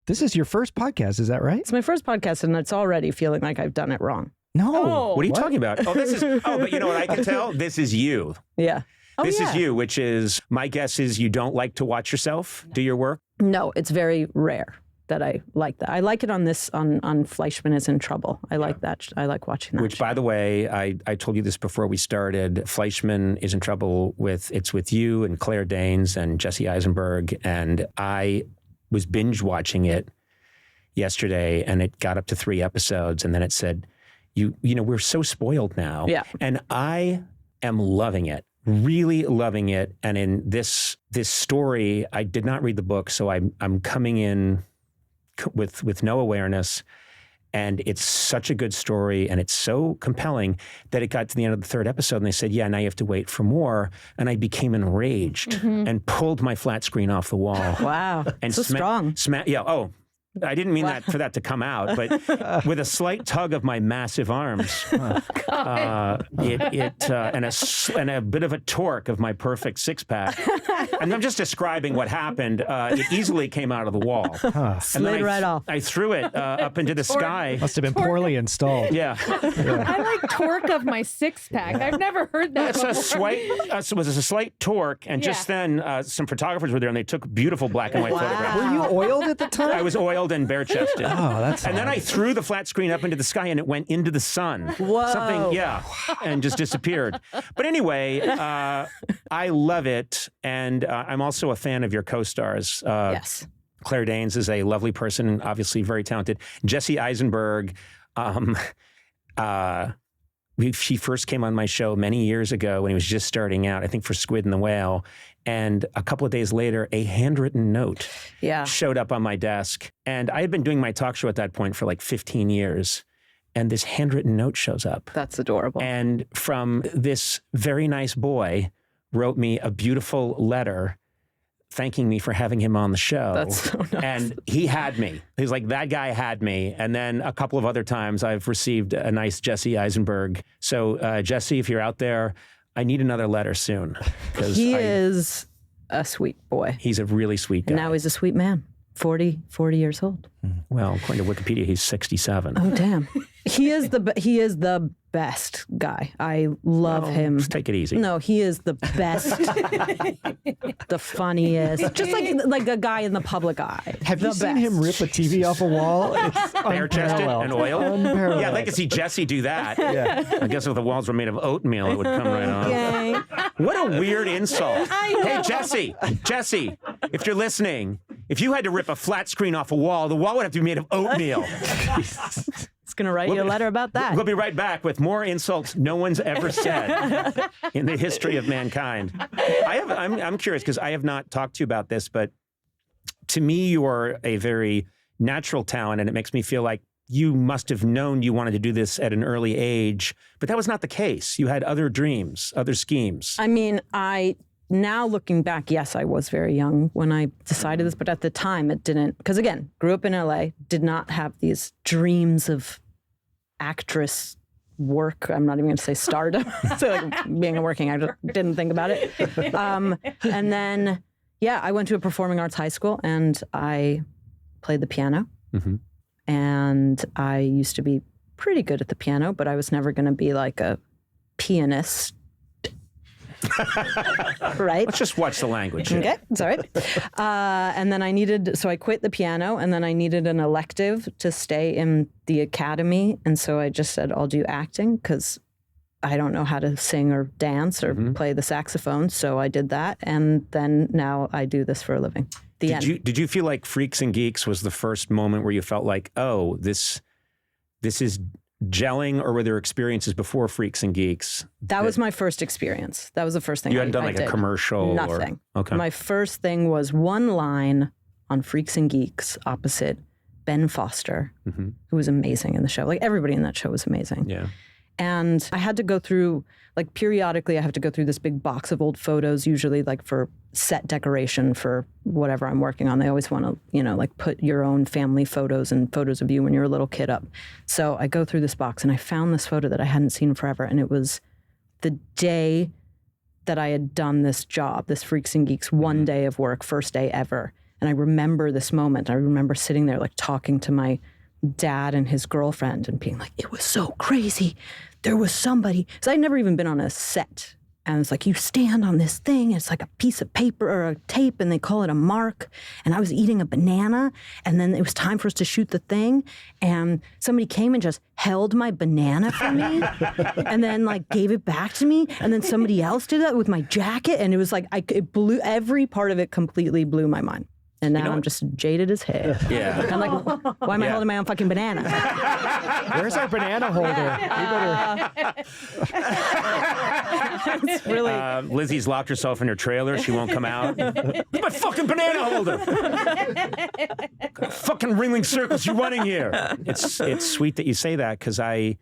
This is your first podcast, is that right? It's my first podcast, and it's already feeling like I've done it wrong. No. What are you talking about? Oh, but you know what I can tell? This is you. Yeah. This is you, which is, my guess is you don't like to watch yourself do your work? No, it's very rare that I like that. I like it on Fleischman is in Trouble. I like that. I like watching that. Which, by the way, I told you this before we started. Fleischman is in Trouble with you and Claire Danes and Jesse Eisenberg. And I was binge watching it yesterday, and it got up to 3 episodes. And then it said, you know, we're so spoiled now. Yeah. And I am loving it. Really loving it. And in this story, I did not read the book, so I'm coming in with no awareness. And it's such a good story, and it's so compelling that it got to the end of the 3rd episode, and they said, yeah, now you have to wait for more. And I became enraged and pulled my flat screen off the wall. Wow. And so strong. I didn't mean that for that to come out, but with a slight tug of my massive arms, and a bit of a torque of my perfect 6-pack, and I'm just describing what happened. It easily came out of the wall. Slid right off. I threw it up into the sky. Must have been poorly installed. Yeah. I like torque of my 6-pack. I've never heard that before. It was a slight torque, and just then some photographers were there, and they took beautiful black and white photographs. Were you oiled at the time? I was oiled and bare-chested. Oh, that's And then I threw the flat screen up into the sky, and it went into the sun. Whoa. And just disappeared. But anyway, I love it, and I'm also a fan of your co-stars. Yes. Claire Danes is a lovely person and obviously very talented. Jesse Eisenberg, she first came on my show many years ago when he was just starting out, I think for Squid and the Whale. And a couple of days later, a handwritten note showed up on my desk. And I had been doing my talk show at that point for like 15 years. And this handwritten note shows up. That's adorable. And from this very nice boy wrote me a beautiful letter thanking me for having him on the show. That's so nice. And he had me. He's like, that guy had me. And then a couple of other times I've received a nice Jesse Eisenberg. So Jesse, if you're out there, I need another letter soon. He is a sweet boy. He's a really sweet guy. And now he's a sweet man. 40 years old. Well, according to Wikipedia, he's 67. Oh, damn. He is the best guy. I love him. Just take it easy. No, he is the best, the funniest, just like a guy in the public eye. Have you seen him rip a TV off a wall? It's bare-chested and oiled? Unparalleled. Yeah, I'd like to see Jesse do that. Yeah. I guess if the walls were made of oatmeal, it would come right off. Yay. What a weird insult. Hey, Jesse, if you're listening, if you had to rip a flat screen off a wall, the wall would have to be made of oatmeal. It's going to write you a letter about that. We'll be right back with more insults no one's ever said in the history of mankind. I'm curious because I have not talked to you about this, but to me, you are a very natural talent, and it makes me feel like you must have known you wanted to do this at an early age, but that was not the case. You had other dreams, other schemes. I mean, now looking back, yes, I was very young when I decided this, but at the time it didn't, because again, grew up in LA, did not have these dreams of actress work. I'm not even going to say stardom. So like being a working actor, didn't think about it. And then, I went to a performing arts high school and I played the piano. Mm-hmm. And I used to be pretty good at the piano, but I was never going to be like a pianist. Right? Let's just watch the language. Okay, it's all right. And then I quit the piano, and then I needed an elective to stay in the academy. And so I just said, I'll do acting because I don't know how to sing or dance or play the saxophone. So I did that. And then now I do this for a living. Did you feel like Freaks and Geeks was the first moment where you felt like, oh, this is gelling, or were there experiences before Freaks and Geeks? That was my first experience. That was the first thing I did. You hadn't done like a commercial? Nothing. Okay. My first thing was one line on Freaks and Geeks opposite Ben Foster, who was amazing in the show. Like everybody in that show was amazing. Yeah. And I had to go through, like periodically I have to go through this big box of old photos, usually like for set decoration for whatever I'm working on. They always want to, like put your own family photos and photos of you when you're a little kid up. So I go through this box and I found this photo that I hadn't seen forever. And it was the day that I had done this job, this Freaks and Geeks, one day of work, first day ever. And I remember this moment. I remember sitting there like talking to my dad and his girlfriend and being like, it was so crazy. There was somebody. So I'd never even been on a set. And it's like, you stand on this thing, and it's like a piece of paper or a tape, and they call it a mark. And I was eating a banana, and then it was time for us to shoot the thing. And somebody came and just held my banana for me, and then like gave it back to me. And then somebody else did that with my jacket. And it was like, it blew, every part of it completely blew my mind. And now I'm just jaded as hell. Yeah. I'm like, why am I holding my own fucking banana? Where's our banana holder? It's really... Lizzie's locked herself in her trailer. She won't come out. It's my fucking banana holder. Fucking ringling circles you're running here. It's sweet that you say that, because I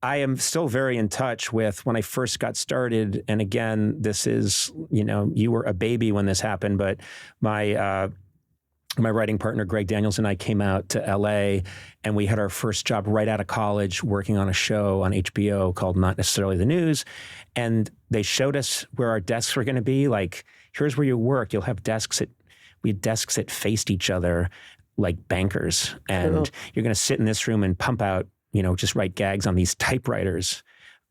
am still very in touch with when I first got started. And again, this is, you were a baby when this happened, but my writing partner, Greg Daniels, and I came out to LA, and we had our first job right out of college working on a show on HBO called Not Necessarily the News. And they showed us where our desks were going to be. Like, here's where you work. You'll have we had desks that faced each other like bankers. And you're going to sit in this room and pump out, just write gags on these typewriters.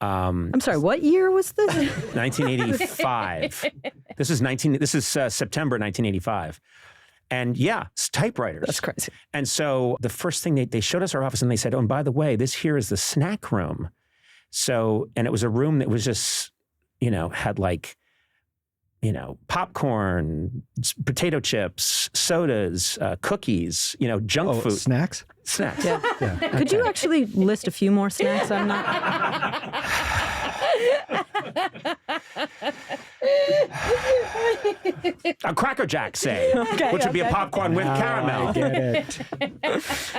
I'm sorry, what year was this? 1985. This is September 1985. And yeah, it's typewriters. That's crazy. And so the first thing they showed us our office, and they said, oh, and by the way, this here is the snack room. So, and it was a room that was just, had like, popcorn, potato chips, sodas, cookies, junk food. Snacks? Snacks. Yeah. Could you actually list a few more snacks? I'm not... A Cracker Jack, say, which would be a popcorn with caramel. I get it.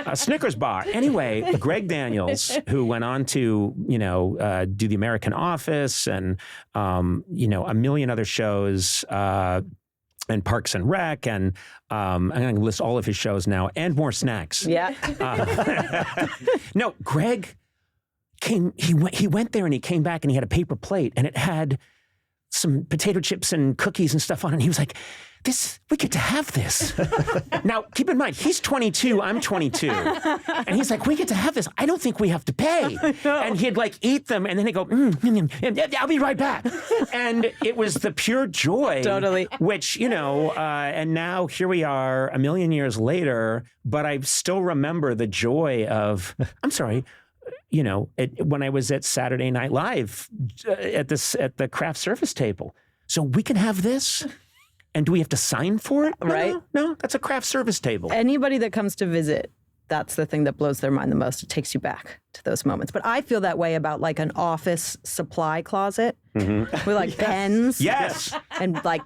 A Snickers bar. Anyway, Greg Daniels, who went on to, do The American Office and, a million other shows, and Parks and Rec, and I'm going to list all of his shows now, and more snacks. Yeah. No, Greg he went there and he came back and he had a paper plate and it had some potato chips and cookies and stuff on it. And he was like, we get to have this. Now, keep in mind, he's 22, I'm 22. And he's like, we get to have this. I don't think we have to pay. And he'd like eat them and then he'd go, I'll be right back. And it was the pure joy. Totally. Which, and now here we are a million years later, but I still remember the joy of, I'm sorry, when I was at Saturday Night Live at the craft service table. So we can have this? And do we have to sign for it? Right. No, that's a craft service table. Anybody that comes to visit, that's the thing that blows their mind the most. It takes you back to those moments. But I feel that way about like an office supply closet with like pens. Yes. And like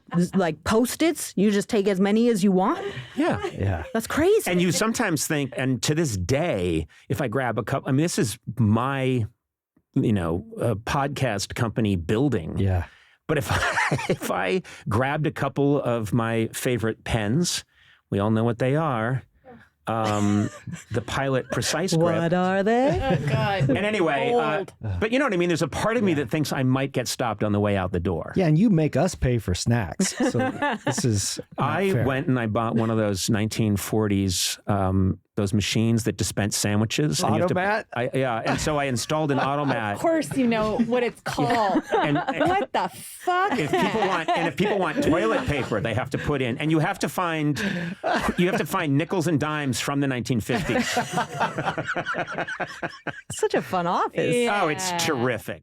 Post-its. You just take as many as you want. Yeah. That's crazy. And you sometimes think, and to this day, if I grab a cup, this is my, podcast company building. Yeah. But if I grabbed a couple of my favorite pens, we all know what they are. The Pilot Precise Grip. What are they? Oh, God. And anyway, but you know what I mean? There's a part of me that thinks I might get stopped on the way out the door. Yeah, and you make us pay for snacks. So this is not fair. Went and I bought one of those 1940s, those machines that dispense sandwiches. Automat? And so I installed an automat. Of course you know what it's called. And What the fuck? if people want toilet paper, they have to put in, and you have to find nickels and dimes from the 1950s. Such a fun office. Yeah. Oh, it's terrific.